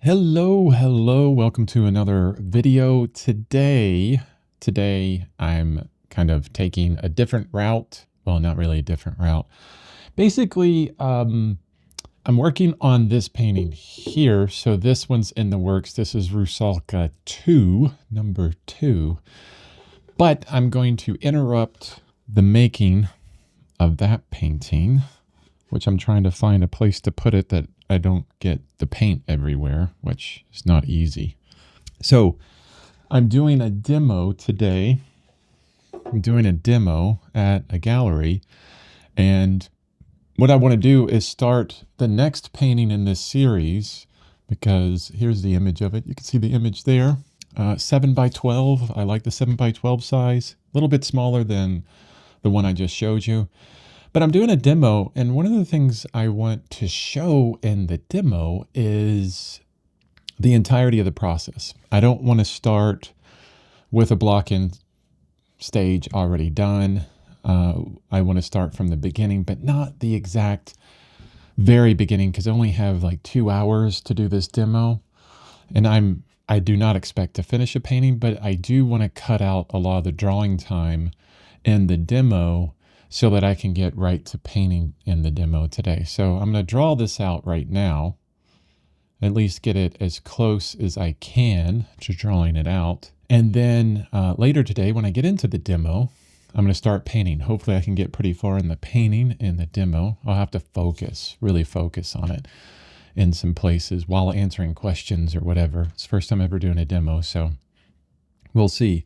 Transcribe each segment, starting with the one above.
Hello, welcome to another video. Today I'm kind of taking a different route. Well, not really a different route. Basically, I'm working on this painting here. So this one's in the works. This is Rusalka 2, number 2. But I'm going to interrupt the making of that painting, which I'm trying to find a place to put it that I don't get the paint everywhere, which is not easy. So I'm doing a demo today. I'm doing a demo at a gallery. And what I want to do is start the next painting in this series, because here's the image of it. You can see the image there. 7 by 12. I like the 7 by 12 size. A little bit smaller than the one I just showed you. But I'm doing a demo, and one of the things I want to show in the demo is the entirety of the process. I don't want to start with a block-in stage already done. I want to start from the beginning, but not the exact very beginning, because I only have like 2 hours to do this demo. And I do not expect to finish a painting, but I do want to cut out a lot of the drawing time in the demo so that I can get right to painting in the demo today. So I'm going to draw this out right now, at least get it as close as I can to drawing it out. And then later today, when I get into the demo, I'm going to start painting. Hopefully I can get pretty far in the painting in the demo. I'll have to really focus on it in some places while answering questions or whatever. It's the first time ever doing a demo, so we'll see.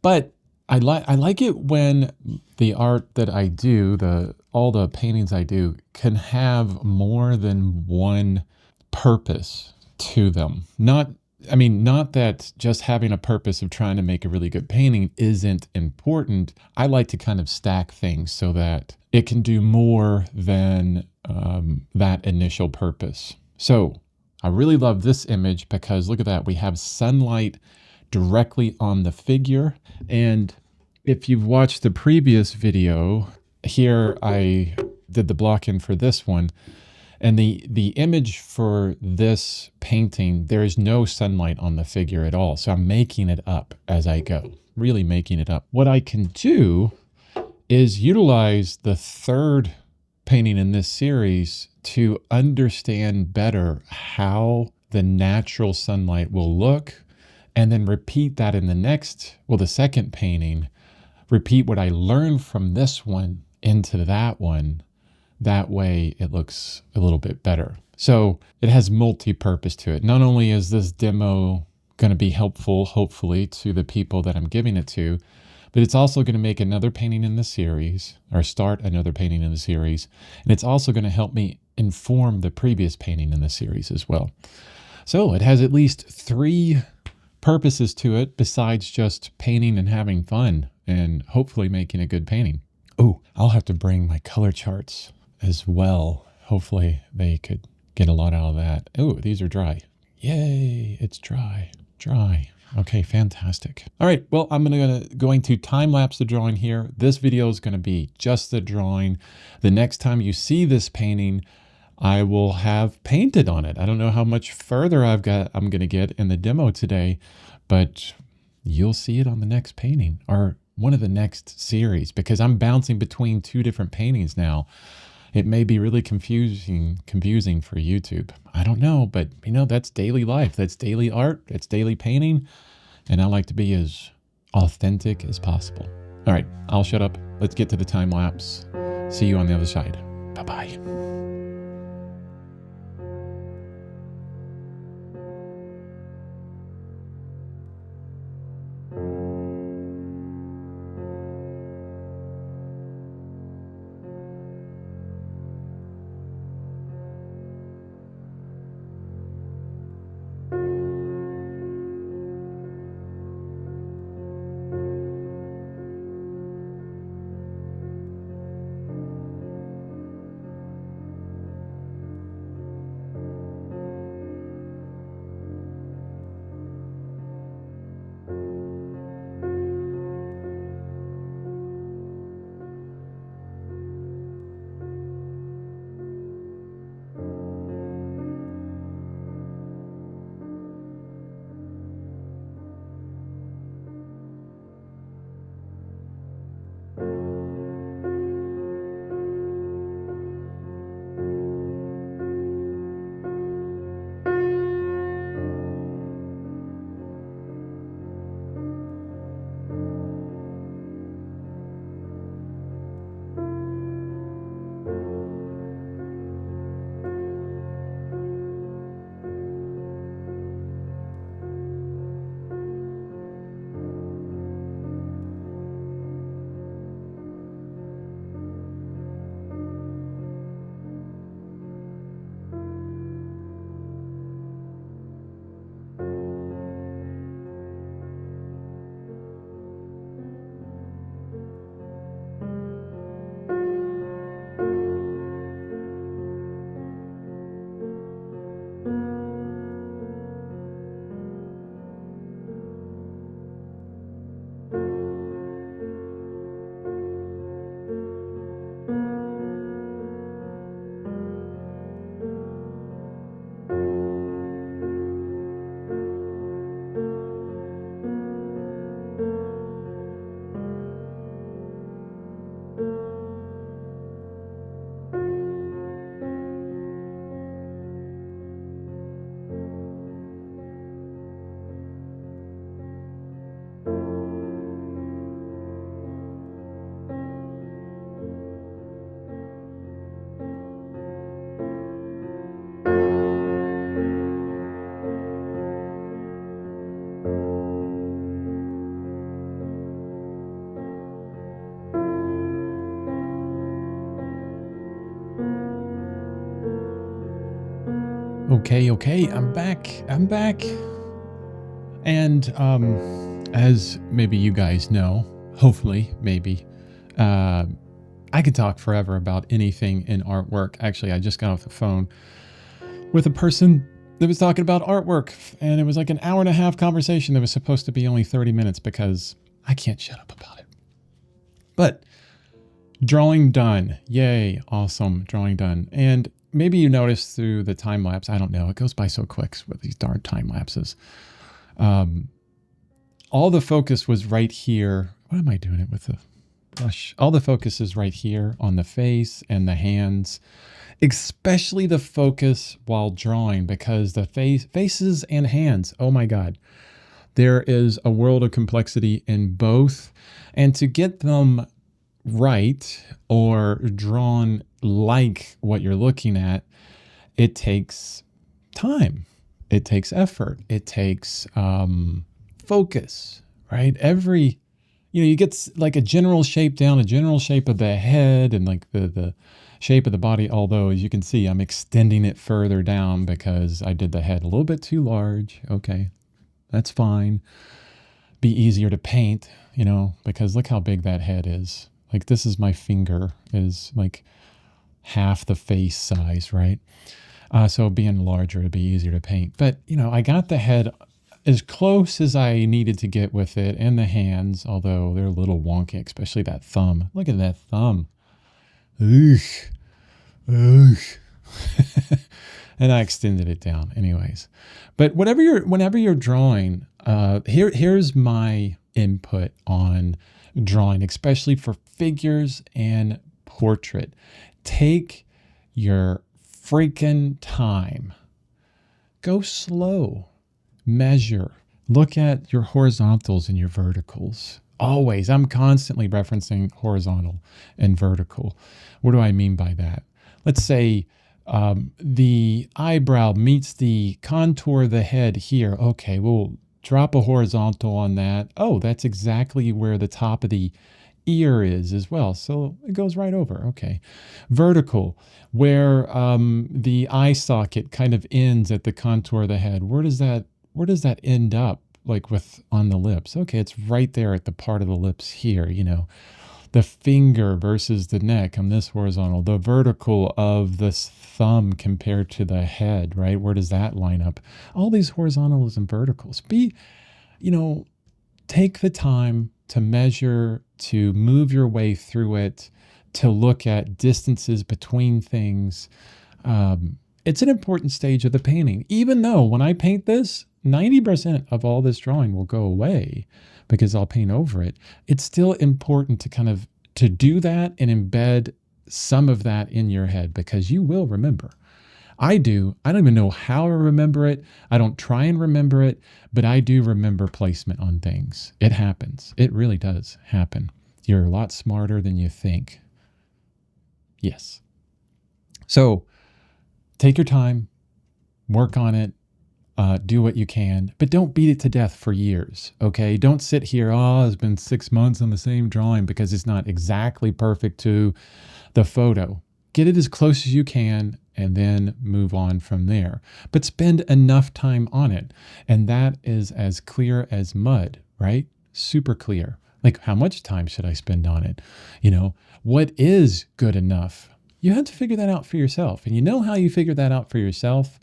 But I like it when the art that I do, all the paintings I do, can have more than one purpose to them. Not that just having a purpose of trying to make a really good painting isn't important. I like to kind of stack things so that it can do more than that initial purpose. So I really love this image because look at that. We have sunlight directly on the figure. And if you've watched the previous video, here I did the block-in for this one. And the image for this painting, there is no sunlight on the figure at all. So I'm making it up as I go, really making it up. What I can do is utilize the third painting in this series to understand better how the natural sunlight will look, and then repeat that in the second painting, repeat what I learned from this one into that one. That way it looks a little bit better. So it has multi-purpose to it. Not only is this demo going to be helpful, hopefully, to the people that I'm giving it to, but it's also going to make another painting in the series, or start another painting in the series. And it's also going to help me inform the previous painting in the series as well. So it has at least 3 purposes to it besides just painting and having fun and hopefully making a good painting. Oh, I'll have to bring my color charts as well. Hopefully they could get a lot out of that. Oh, these are dry. Yay, it's dry. Okay, fantastic. All right, well, I'm going to time-lapse the drawing here. This video is going to be just the drawing. The next time you see this painting, I will have painted on it. I don't know how much further I'm going to get in the demo today, but you'll see it on the next painting or one of the next series, because I'm bouncing between 2 different paintings now. It may be really confusing for YouTube. I don't know, but that's daily life. That's daily art. That's daily painting. And I like to be as authentic as possible. All right, I'll shut up. Let's get to the time lapse. See you on the other side. Bye-bye. Okay, I'm back. And as maybe you guys know, hopefully, maybe, uh, I could talk forever about anything in artwork. Actually, I just got off the phone with a person that was talking about artwork, and it was like an hour and a half conversation that was supposed to be only 30 minutes because I can't shut up about it. But drawing done. Yay. Awesome. Drawing done. And maybe you noticed through the time lapse, I don't know, it goes by so quick with these darn time lapses. All the focus was right here. What am I doing it with the brush? All the focus is right here on the face and the hands, especially the focus while drawing, because the faces and hands, oh my God, there is a world of complexity in both. And to get them right or drawn like what you're looking at, it takes time. It takes effort. It takes focus, right? You get like a general shape down, a general shape of the head and like the shape of the body. Although, as you can see, I'm extending it further down because I did the head a little bit too large. Okay, that's fine. Be easier to paint, because look how big that head is. Like this is my finger is like half the face size, right? So being larger, it'd be easier to paint. But, I got the head as close as I needed to get with it, and the hands, although they're a little wonky, especially that thumb. Look at that thumb. Oof. Oof. And I extended it down anyways. But whenever you're drawing, here's my input on drawing, especially for figures and portrait. Take your freaking time. Go slow. Measure. Look at your horizontals and your verticals. Always. I'm constantly referencing horizontal and vertical. What do I mean by that? Let's say the eyebrow meets the contour of the head here. Okay, we'll drop a horizontal on that. Oh, that's exactly where the top of the ear is as well. So it goes right over. Okay. Vertical, where the eye socket kind of ends at the contour of the head. Where does that end up, like on the lips? Okay, it's right there at the part of the lips here, the finger versus the neck on this horizontal, the vertical of this thumb compared to the head, right? Where does that line up? All these horizontals and verticals. Take the time to measure, to move your way through it, to look at distances between things. It's an important stage of the painting, even though when I paint this, 90% of all this drawing will go away because I'll paint over it. It's still important to do that and embed some of that in your head because you will remember. I do. I don't even know how to remember it. I don't try and remember it, but I do remember placement on things. It happens. It really does happen. You're a lot smarter than you think. Yes. So take your time, work on it, do what you can, but don't beat it to death for years, okay? Don't sit here, it's been 6 months on the same drawing because it's not exactly perfect to the photo. Get it as close as you can and then move on from there. But spend enough time on it. And that is as clear as mud, right? Super clear. Like, how much time should I spend on it? What is good enough? You have to figure that out for yourself. And you know how you figure that out for yourself?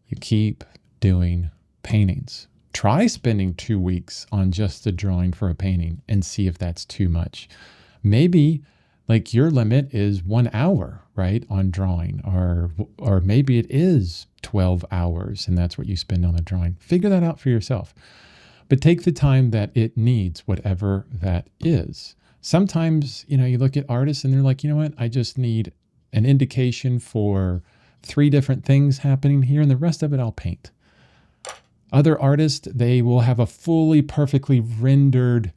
You keep doing paintings. Try spending 2 weeks on just a drawing for a painting and see if that's too much. Maybe like your limit is 1 hour, right, on drawing, or maybe it is 12 hours and that's what you spend on a drawing. Figure that out for yourself. But take the time that it needs, whatever that is. Sometimes, you look at artists and they're like, you know what, I just need an indication for 3 different things happening here and the rest of it I'll paint. Other artists, they will have a fully, perfectly rendered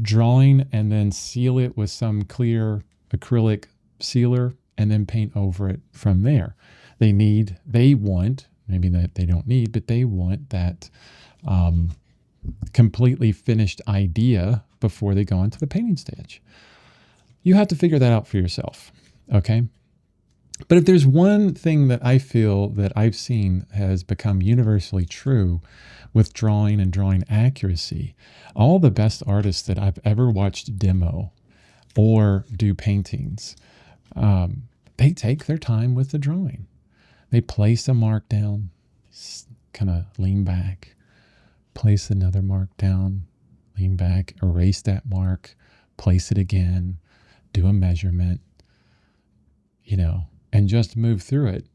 drawing and then seal it with some clear acrylic sealer and then paint over it from there. They want, maybe that they don't need, but they want that completely finished idea before they go onto the painting stage. You have to figure that out for yourself, okay? But if there's one thing that I feel that I've seen has become universally true with drawing and drawing accuracy, all the best artists that I've ever watched demo or do paintings, they take their time with the drawing. They place a mark down, kind of lean back, place another mark down, lean back, erase that mark, place it again, do a measurement, and just move through it.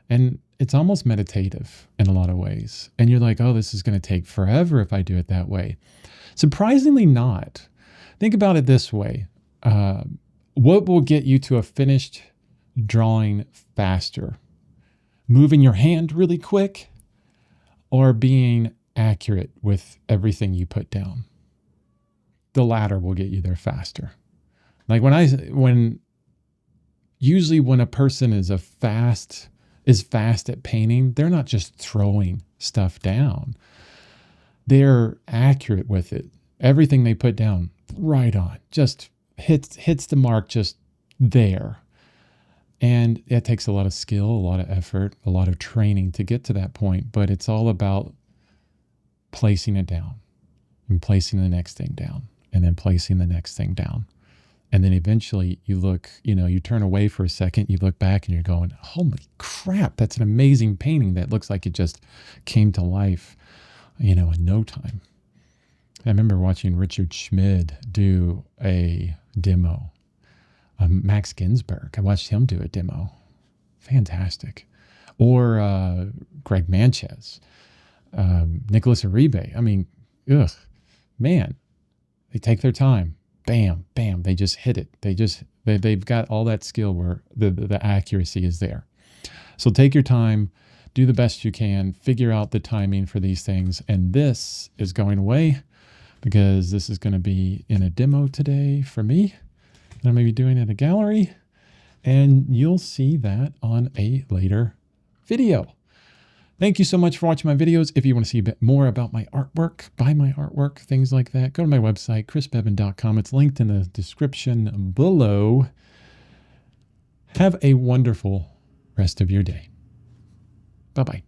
And it's almost meditative in a lot of ways. And you're like, oh, this is going to take forever if I do it that way. Surprisingly not. Think about it this way. What will get you to a finished drawing faster? Moving your hand really quick or being accurate with everything you put down? The latter will get you there faster. Like usually when a person is fast at painting, they're not just throwing stuff down. They're accurate with it. Everything they put down, right on, just hits the mark just there. And it takes a lot of skill, a lot of effort, a lot of training to get to that point. But it's all about placing it down and placing the next thing down and then placing the next thing down. And then eventually you look, you turn away for a second, you look back and you're going, holy crap, that's an amazing painting that looks like it just came to life, in no time. I remember watching Richard Schmid do a demo. Max Ginsberg, I watched him do a demo. Fantastic. Or Greg Manches, Nicholas Uribe. I mean, man, they take their time. Bam, bam, they just hit it. They've got all that skill where the accuracy is there. So take your time, do the best you can, figure out the timing for these things. And this is going away because this is going to be in a demo today for me. And I'm going to be doing it in a gallery, and you'll see that on a later video. Thank you so much for watching my videos. If you want to see a bit more about my artwork, buy my artwork, things like that, go to my website, chrisbevan.com. It's linked in the description below. Have a wonderful rest of your day. Bye-bye.